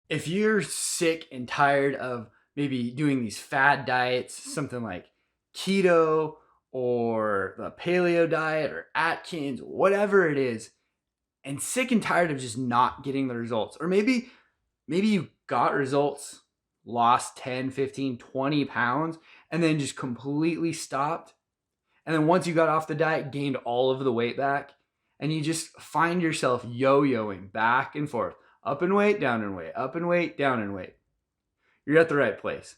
If you're sick and tired of maybe doing these fad diets, something like keto or the paleo diet or Atkins, whatever it is, and sick and tired of just not getting the results, or maybe you got results, lost 10, 15, 20 pounds, and then just completely stopped. And then once you got off the diet, gained all of the weight back, and you just find yourself yo-yoing back and forth, up in weight, down in weight, up in weight, down in weight. You're at the right place.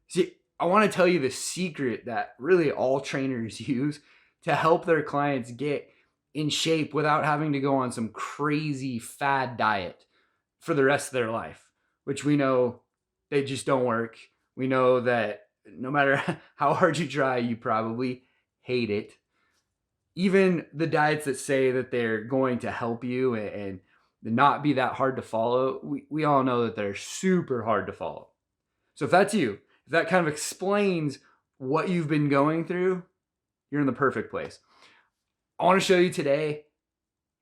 See, I want to tell you the secret that really all trainers use to help their clients get in shape without having to go on some crazy fad diet for the rest of their life, which we know they just don't work. We know that no matter how hard you try, you probably hate it. Even the diets that say that they're going to help you and not be that hard to follow, we all know that they're super hard to follow. So if that's you, if that kind of explains what you've been going through, you're in the perfect place. I want to show you today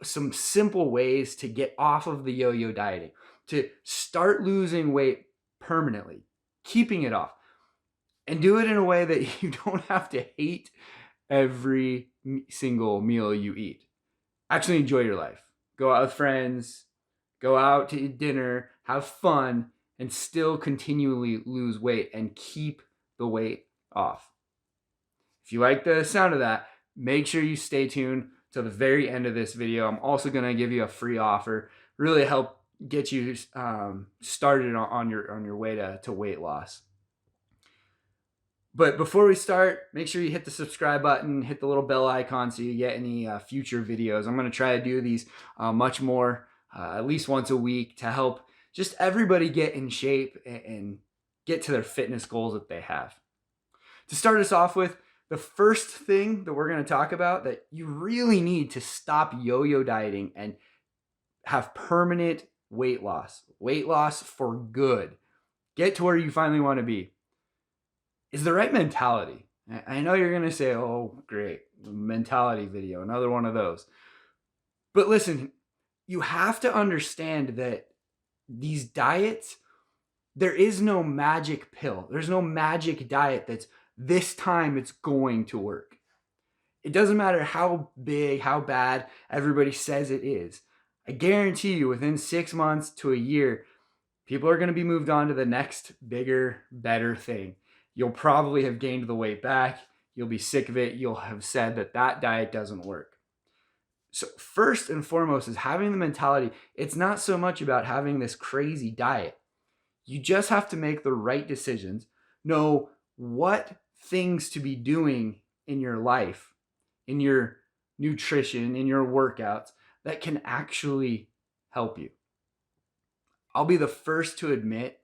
some simple ways to get off of the yo-yo dieting, to start losing weight permanently, keeping it off, and do it in a way that you don't have to hate every single meal you eat. Actually enjoy your life. Go out with friends, go out to eat dinner, have fun, and still continually lose weight and keep the weight off. If you like the sound of that, make sure you stay tuned to the very end of this video. I'm also going to give you a free offer, really help get you started on your way to weight loss. But before we start, make sure you hit the subscribe button, hit the little bell icon so you get any future videos. I'm going to try to do these much more, at least once a week, to help just everybody get in shape and get to their fitness goals that they have. To start us off with, the first thing that we're going to talk about that you really need to stop yo-yo dieting and have permanent weight loss for good, get to where you finally want to be, is the right mentality. I know you're going to say, oh, great, mentality video, another one of those. But listen, you have to understand that these diets, there is no magic pill. There's no magic diet that's this time it's going to work. It doesn't matter how big, how bad everybody says it is. I guarantee you within 6 months to a year, people are going to be moved on to the next bigger, better thing. You'll probably have gained the weight back. You'll be sick of it. You'll have said that that diet doesn't work. So first and foremost is having the mentality. It's not so much about having this crazy diet. You just have to make the right decisions, know what things to be doing in your life, in your nutrition, in your workouts that can actually help you. I'll be the first to admit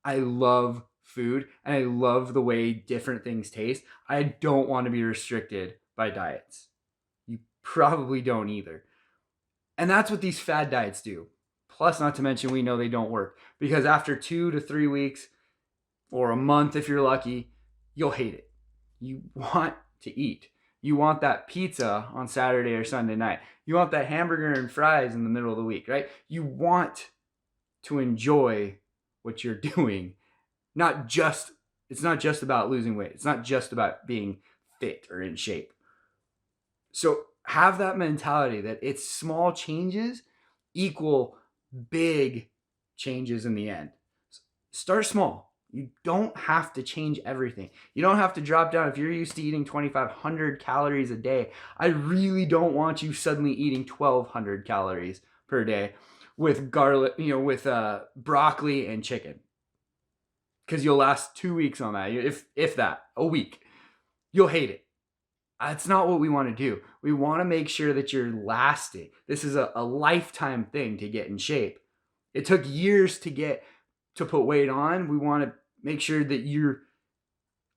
I love food and I love the way different things taste. I don't want to be restricted by diets. You probably don't either. And that's what these fad diets do. Plus, not to mention, we know they don't work because after 2 to 3 weeks or a month, if you're lucky, you'll hate it. You want to eat. You want that pizza on Saturday or Sunday night. You want that hamburger and fries in the middle of the week, right? You want to enjoy what you're doing. It's not just about losing weight. It's not just about being fit or in shape. So have that mentality that it's small changes equal big changes in the end. Start small. You don't have to change everything. You don't have to drop down. If you're used to eating 2,500 calories a day, I really don't want you suddenly eating 1,200 calories per day with garlic, with broccoli and chicken. Because you'll last 2 weeks on that, if that, a week. You'll hate it. That's not what we want to do. We want to make sure that you're lasting. This is a lifetime thing to get in shape. It took years to put weight on. We want to make sure that you're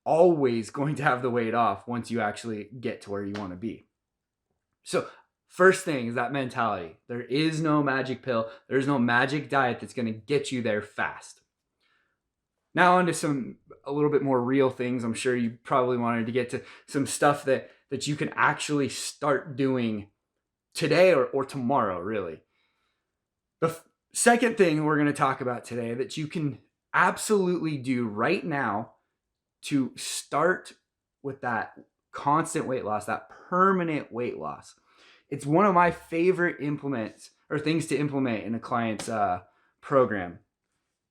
always going to have the weight off once you actually get to where you want to be. So first thing is that mentality. There is no magic pill. There's no magic diet that's going to get you there fast. Now on to a little bit more real things. I'm sure you probably wanted to get to some stuff that you can actually start doing today or tomorrow, really. Second thing we're going to talk about today that you can absolutely do right now to start with that constant weight loss, that permanent weight loss. It's one of my favorite implements or things to implement in a client's program.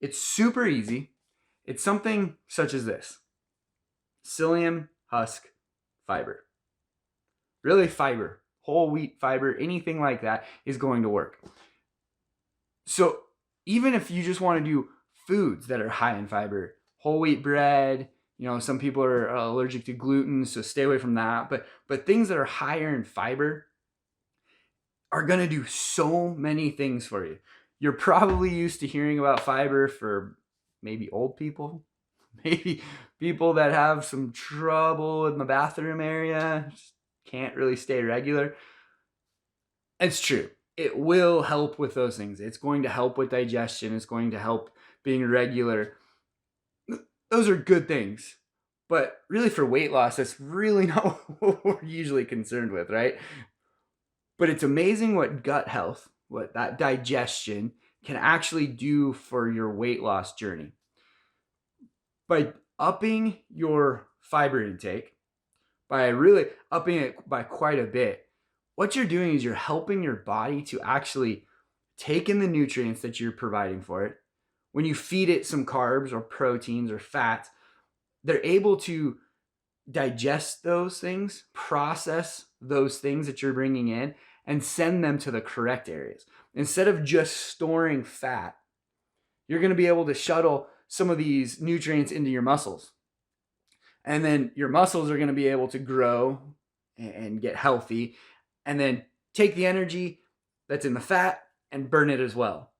It's super easy. It's something such as this: psyllium husk fiber. Really, fiber, whole wheat fiber, anything like that is going to work. So even if you just want to do foods that are high in fiber, whole wheat bread, some people are allergic to gluten, so stay away from that. But things that are higher in fiber are going to do so many things for you. You're probably used to hearing about fiber for maybe old people, maybe people that have some trouble in the bathroom area, just can't really stay regular. It's true. It will help with those things. It's going to help with digestion. It's going to help being regular. Those are good things. But really for weight loss, that's really not what we're usually concerned with, right? But it's amazing what gut health, what that digestion can actually do for your weight loss journey. By upping your fiber intake, by really upping it by quite a bit, what you're doing is you're helping your body to actually take in the nutrients that you're providing for it. When you feed it some carbs or proteins or fats, they're able to digest those things, process those things that you're bringing in, and send them to the correct areas. Instead of just storing fat, you're going to be able to shuttle some of these nutrients into your muscles. And then your muscles are going to be able to grow and get healthy, and then take the energy that's in the fat and burn it as well.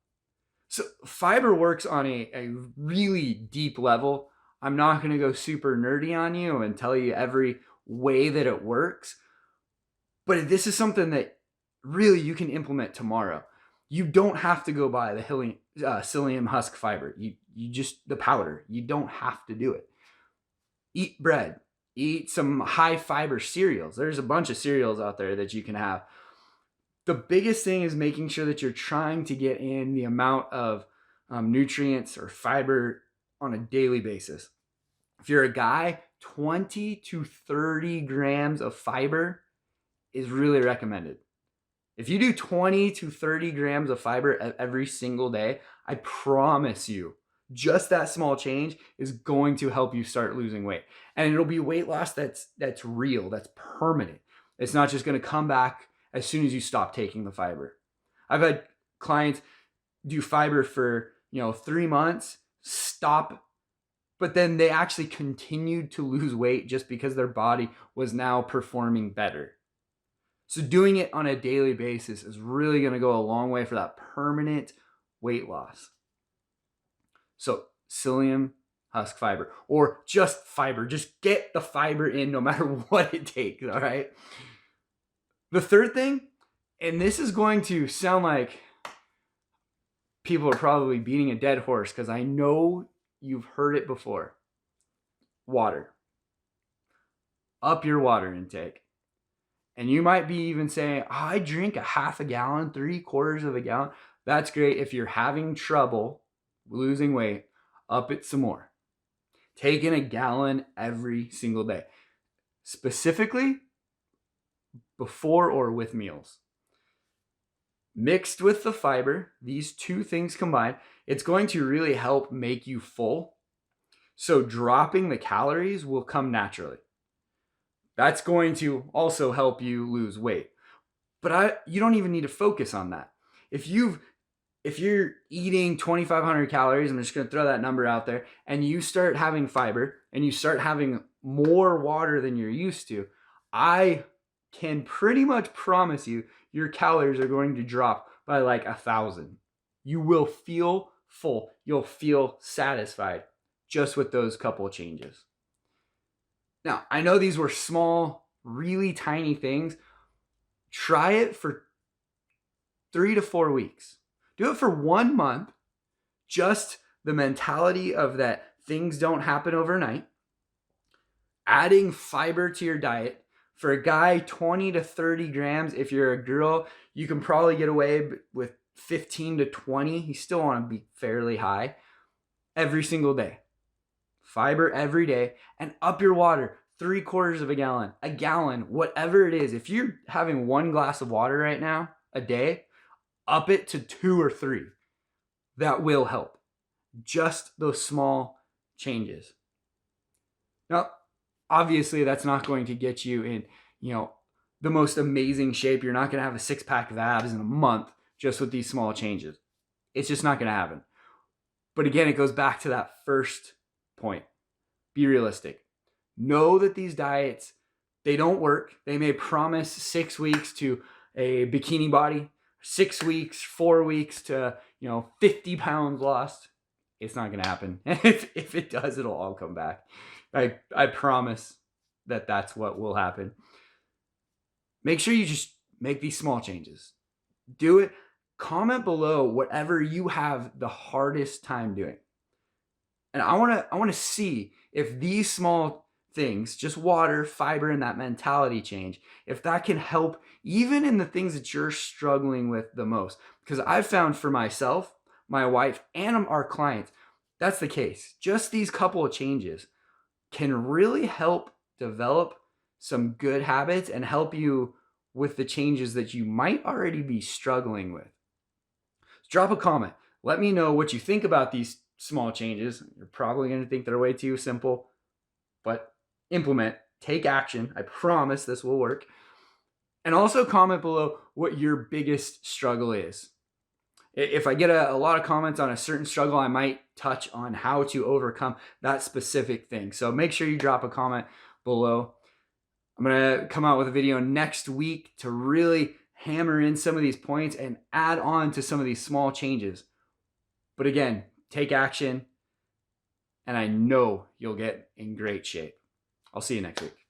So fiber works on a really deep level. I'm not going to go super nerdy on you and tell you every way that it works, but this is something that really you can implement tomorrow. You don't have to go buy the psyllium husk fiber. You just, the powder. You don't have to do it. Eat bread. Eat some high fiber cereals. There's a bunch of cereals out there that you can have. The biggest thing is making sure that you're trying to get in the amount of nutrients or fiber on a daily basis. If you're a guy, 20 to 30 grams of fiber is really recommended. If you do 20 to 30 grams of fiber every single day, I promise you, just that small change is going to help you start losing weight. And it'll be weight loss that's real, that's permanent. It's not just going to come back as soon as you stop taking the fiber. I've had clients do fiber for 3 months, stop, but then they actually continued to lose weight just because their body was now performing better. So doing it on a daily basis is really going to go a long way for that permanent weight loss. So psyllium husk fiber, or just fiber. Just get the fiber in no matter what it takes, all right? The third thing, and this is going to sound like people are probably beating a dead horse because I know you've heard it before. Water. Up your water intake. And you might be even saying, I drink a half a gallon, 3/4 of a gallon. That's great. If you're having trouble losing weight, up it some more. Take in a gallon every single day. Specifically, before or with meals. Mixed with the fiber, these two things combined, it's going to really help make you full. So dropping the calories will come naturally. That's going to also help you lose weight. But you don't even need to focus on that. If you're eating 2,500 calories, I'm just going to throw that number out there, and you start having fiber and you start having more water than you're used to, I can pretty much promise you your calories are going to drop by like 1,000. You will feel full. You'll feel satisfied just with those couple of changes. Now, I know these were small, really tiny things. Try it for 3 to 4 weeks. Do it for 1 month. Just the mentality of that things don't happen overnight. Adding fiber to your diet. For a guy, 20 to 30 grams. If you're a girl, you can probably get away with 15 to 20, you still want to be fairly high every single day. Fiber every day, and up your water 3/4 of a gallon, whatever it is. If you're having 1 glass of water right now a day, up it to 2 or 3. That will help. Just those small changes. Now, obviously, that's not going to get you in, the most amazing shape. You're not going to have a 6-pack of abs in a month just with these small changes. It's just not going to happen. But again, it goes back to that first point. Be realistic. Know that these diets, they don't work. They may promise 6 weeks to a bikini body, 6 weeks, 4 weeks to, 50 pounds lost. It's not going to happen. And if it does, it'll all come back. I promise that that's what will happen. Make sure you just make these small changes. Do it. Comment below whatever you have the hardest time doing. And I want to see if these small things, just water, fiber, and that mentality change, if that can help even in the things that you're struggling with the most. Because I've found for myself, my wife, and our clients, that's the case. Just these couple of changes can really help develop some good habits and help you with the changes that you might already be struggling with. So drop a comment. Let me know what you think about these small changes. You're probably going to think they're way too simple, but implement, take action. I promise this will work. And also comment below what your biggest struggle is. If I get a lot of comments on a certain struggle, I might touch on how to overcome that specific thing. So make sure you drop a comment below. I'm going to come out with a video next week to really hammer in some of these points and add on to some of these small changes. But again, take action, and I know you'll get in great shape. I'll see you next week.